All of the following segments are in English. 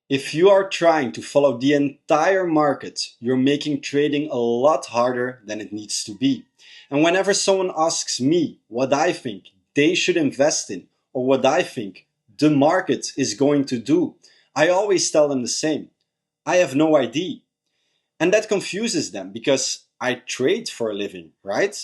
If you are trying to follow the entire market, you're making trading a lot harder than it needs to be. And whenever someone asks me what I think they should invest in or what I think the market is going to do, I always tell them the same. I have no idea. And that confuses them because I trade for a living, right?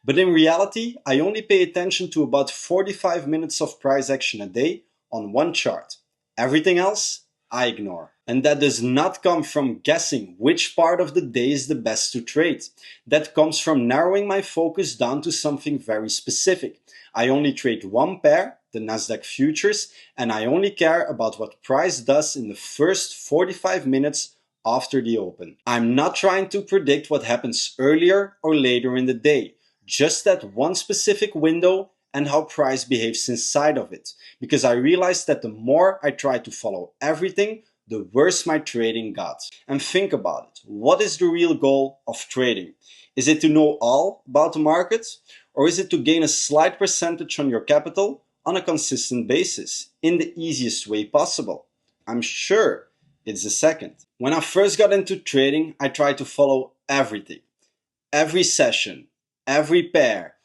But in reality, I only pay attention to about 45 minutes of price action a day on one chart. Everything else, I ignore. And that does not come from guessing which part of the day is the best to trade. That comes from narrowing my focus down to something very specific. I only trade one pair, the Nasdaq futures, and I only care about what price does in the first 45 minutes after the open. I'm not trying to predict what happens earlier or later in the day, just that one specific window and how price behaves inside of it. Because I realized that the more I tried to follow everything, the worse my trading got. And think about it. What is the real goal of trading? Is it to know all about the market? Or is it to gain a slight percentage on your capital on a consistent basis in the easiest way possible? I'm sure it's the second. When I first got into trading, I tried to follow everything. Every session, every pair,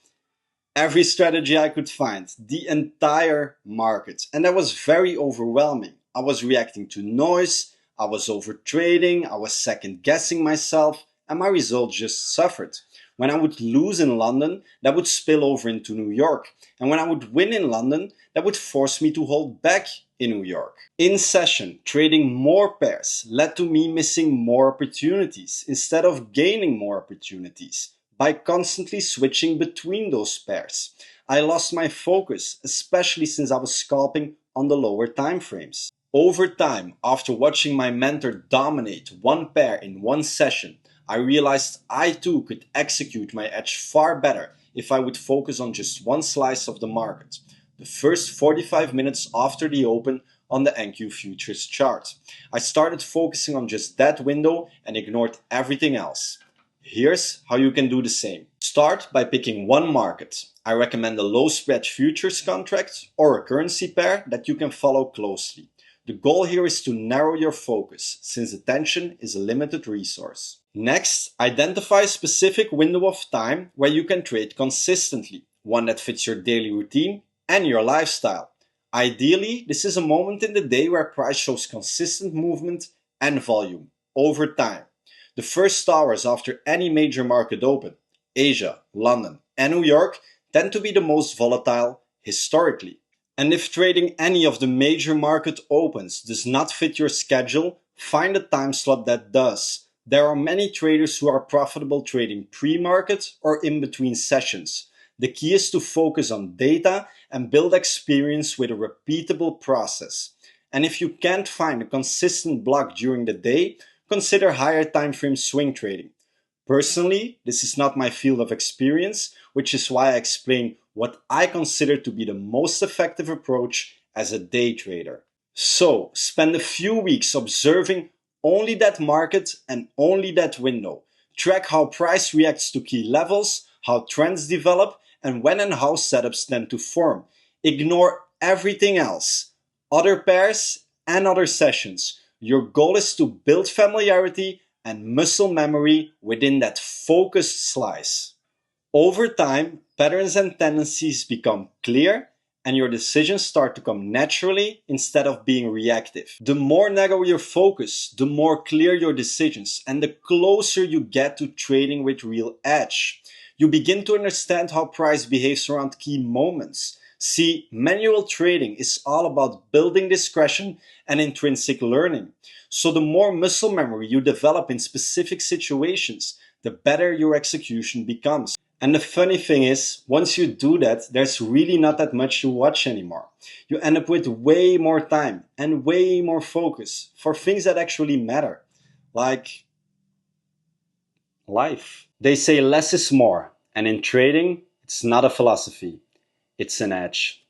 every strategy I could find, the entire market. And that was very overwhelming. I was reacting to noise, I was over trading, I was second guessing myself, and my results just suffered. When I would lose in London, that would spill over into New York. And when I would win in London, that would force me to hold back in New York. In session, trading more pairs led to me missing more opportunities instead of gaining more opportunities. By constantly switching between those pairs, I lost my focus, especially since I was scalping on the lower time frames. Over time, after watching my mentor dominate one pair in one session, I realized I too could execute my edge far better if I would focus on just one slice of the market, the first 45 minutes after the open on the NQ futures chart. I started focusing on just that window and ignored everything else. Here's how you can do the same. Start by picking one market. I recommend a low spread futures contract or a currency pair that you can follow closely. The goal here is to narrow your focus, since attention is a limited resource. Next, identify a specific window of time where you can trade consistently, one that fits your daily routine and your lifestyle. Ideally, this is a moment in the day where price shows consistent movement and volume over time. The first hours after any major market open, Asia, London, and New York, tend to be the most volatile historically. And if trading any of the major market opens does not fit your schedule, find a time slot that does. There are many traders who are profitable trading pre-market or in between sessions. The key is to focus on data and build experience with a repeatable process. And if you can't find a consistent block during the day, consider higher time frame swing trading. Personally, this is not my field of experience, which is why I explain what I consider to be the most effective approach as a day trader. So, spend a few weeks observing only that market and only that window. Track how price reacts to key levels, how trends develop, and when and how setups tend to form. Ignore everything else, other pairs and other sessions. Your goal is to build familiarity and muscle memory within that focused slice. Over time, patterns and tendencies become clear and your decisions start to come naturally instead of being reactive. The more narrow your focus, the more clear your decisions and the closer you get to trading with real edge. You begin to understand how price behaves around key moments. See, manual trading is all about building discretion and intrinsic learning. So the more muscle memory you develop in specific situations, the better your execution becomes. And the funny thing is, once you do that, there's really not that much to watch anymore. You end up with way more time and way more focus for things that actually matter, like life. They say less is more, and in trading, it's not a philosophy, it's an edge.